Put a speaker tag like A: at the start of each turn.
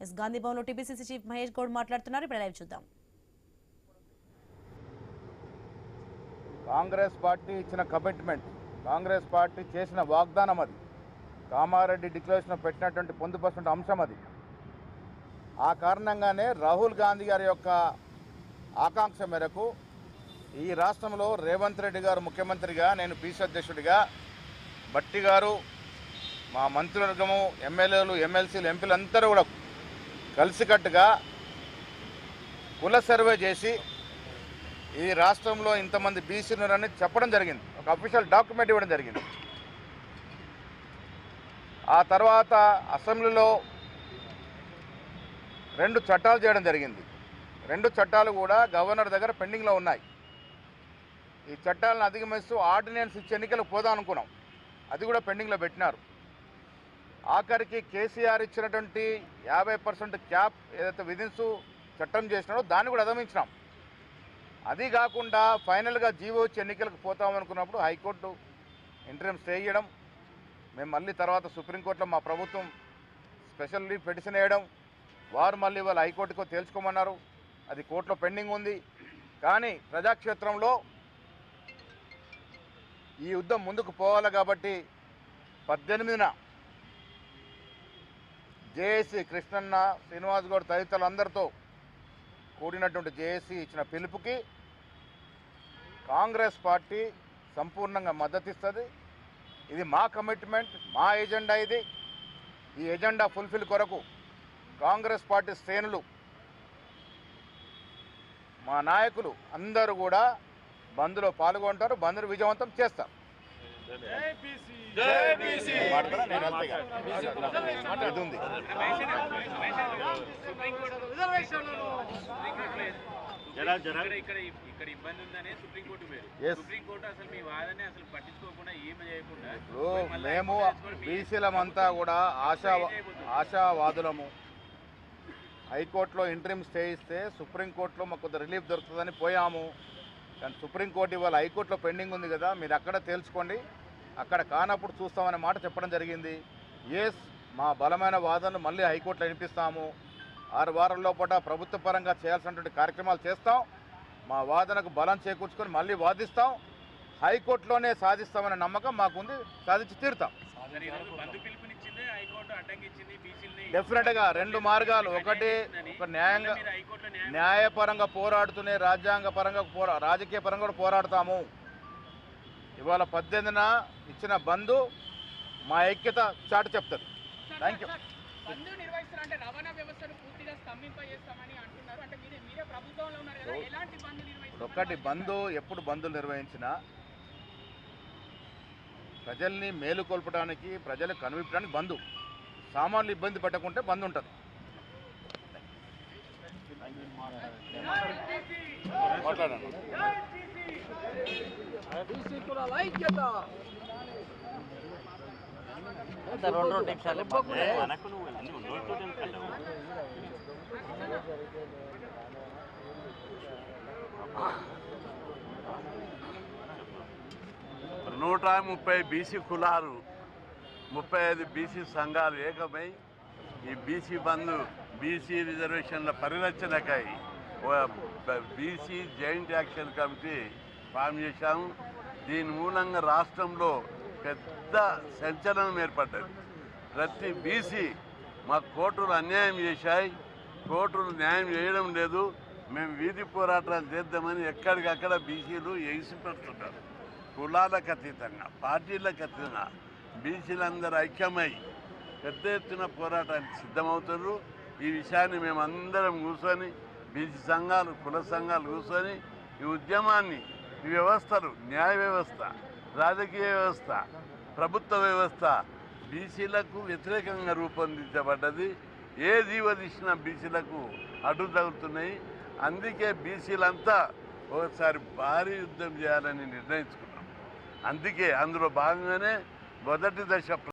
A: Yes Gandhi భవన్లో TPCC chief Mahesh Goud మాట్లాడుతున్నారు. ఇప్పుడు లైవ్ చూద్దాం.
B: కాంగ్రెస్ పార్టీ ఇచ్చిన కమిట్మెంట్, కాంగ్రెస్ పార్టీ చేసిన వాగ్దానం అది. కామారెడ్డి డిక్లరేషన్ పెట్టినటువంటి పొందుపరిచిన అంశం అది. ఆ కారణంగానే రాహుల్ గాంధీ గారి యొక్క ఆకాంక్ష మేరకు ఈ రాష్ట్రంలో రేవంత్ రెడ్డి గారు ముఖ్యమంత్రిగా, నేను పీసీ అధ్యక్షుడిగా, భట్టి గారు, మా మంత్రివర్గము, ఎమ్మెల్యేలు, ఎమ్మెల్సీలు, ఎంపీలు అందరూ కూడా కలిసికట్టుగా కుల సర్వే చేసి ఈ రాష్ట్రంలో ఇంతమంది బీసీలు ఉన్నారని చెప్పడం జరిగింది. ఒక అఫీషియల్ డాక్యుమెంట్ ఇవ్వడం జరిగింది. ఆ తర్వాత అసెంబ్లీలో 2 చట్టాలు చేయడం జరిగింది. 2 చట్టాలు కూడా గవర్నర్ దగ్గర పెండింగ్లో ఉన్నాయి. ఈ చట్టాలను అధిగమిస్తూ ఆర్డినెన్స్ ఇచ్చి ఎన్నికలకు పోదాం అనుకున్నాం. అది కూడా పెండింగ్లో పెట్టినారు. ఆఖరికి కేసీఆర్ ఇచ్చినటువంటి 50% క్యాప్ ఏదైతే విధిస్తూ చట్టం చేసినాడో దాన్ని కూడా అధిగమించినాం. అది కాకుండా ఫైనల్గా జీవో వచ్చి ఎన్నికలకు పోతామనుకున్నప్పుడు హైకోర్టు ఇంటరిమ్ స్టే చేయడం, మేము మళ్ళీ తర్వాత సుప్రీంకోర్టులో మా ప్రభుత్వం స్పెషల్ లీవ్ పిటిషన్ వేయడం, వారు మళ్ళీ వాళ్ళు హైకోర్టుకో తేల్చుకోమన్నారు. అది కోర్టులో పెండింగ్ ఉంది. కానీ ప్రజాక్షేత్రంలో ఈ యుద్ధం ముందుకు పోవాలి కాబట్టి 18న జేఏసీ కృష్ణన్న, శ్రీనివాస్ గౌడ్ తదితరులందరితో కూడినటువంటి జేఏసీ ఇచ్చిన పిలుపుకి కాంగ్రెస్ పార్టీ సంపూర్ణంగా మద్దతిస్తుంది. ఇది మా కమిట్మెంట్, మా ఎజెండా. ఇది ఈ ఎజెండా ఫుల్ఫిల్ కొరకు కాంగ్రెస్ పార్టీ శ్రేణులు, మా నాయకులు అందరూ కూడా బంద్లో పాల్గొంటారు. బంద్ను విజయవంతం చేస్తారు. మేము బీసీలమంతా కూడా ఆశావాదులము. హైకోర్టులో ఇంటరిమ్ స్టే ఇస్తే సుప్రీంకోర్టులో మాకు కొంత రిలీఫ్ దొరుకుతుందని పోయాము. కానీ సుప్రీంకోర్టు ఇవాళ హైకోర్టులో పెండింగ్ ఉంది కదా, మీరు అక్కడ తేల్చుకోండి, అక్కడ కానప్పుడు చూస్తామనే మాట చెప్పడం జరిగింది. ఎస్, మా బలమైన వాదనలు మళ్ళీ హైకోర్టులో వినిపిస్తాము. 6 వారాల లోపల ప్రభుత్వ పరంగా చేయాల్సినటువంటి కార్యక్రమాలు చేస్తాం. మా వాదనకు బలం చేకూర్చుకొని మళ్ళీ వాదిస్తాం. హైకోర్టులోనే సాధిస్తామనే నమ్మకం మాకుంది. సాధించి తీరుతాం. డెఫినెట్గా 2 మార్గాలు. ఒకటి, ఒక న్యాయపరంగా పోరాడుతూనే రాజ్యాంగ పరంగా రాజకీయ పరంగా కూడా పోరాడతాము. ఇవాళ 18న ఇచ్చిన బంధు మా ఐక్యత చాటు చెప్తుంది. Thank you. ఒకటి, బంధు ఎప్పుడు బంధులు నిర్వహించినా ప్రజల్ని మేలుకొల్పడానికి, ప్రజలకు కనువిప్పడానికి బంధు. సామాన్లు ఇబ్బంది పెట్టకుంటే బంద్ ఉంటుంది. మాట్లాడండి.
C: నూట 30 బీసీ కులాలు, 35 బీసీ సంఘాలు ఏకమై ఈ బీసీ బంధు, బీసీ రిజర్వేషన్ల పరిరక్షణకై BC joint action committee form చేశాము. దీని మూలంగా రాష్ట్రంలో పెద్ద సంచలనం ఏర్పడ్డది. ప్రతి బీసీ మా కోర్టులు అన్యాయం చేశాయి, కోర్టులు న్యాయం చేయడం లేదు, మేము వీధి పోరాటాలు చేద్దామని ఎక్కడికక్కడ బీసీలు ఎగిసిపడుతున్నారు. కులాలకు అతీతంగా, పార్టీలకు అతీతంగా బీసీలందరూ ఐక్యమై పెద్ద ఎత్తున పోరాటానికి సిద్ధమవుతారు. ఈ విషయాన్ని మేమందరం కూర్చొని, బీసీ సంఘాలు, కుల సంఘాలు కూర్చొని ఈ ఉద్యమాన్ని, ఈ వ్యవస్థలు, న్యాయ వ్యవస్థ, రాజకీయ వ్యవస్థ, ప్రభుత్వ వ్యవస్థ బీసీలకు వ్యతిరేకంగా రూపొందించబడ్డది. ఏ జీవ తీసినా బీసీలకు అడ్డు తగులుతున్నాయి. అందుకే బీసీలంతా ఒకసారి భారీ యుద్ధం చేయాలని నిర్ణయించుకున్నాం. అందుకే అందులో భాగంగానే మొదటి దశ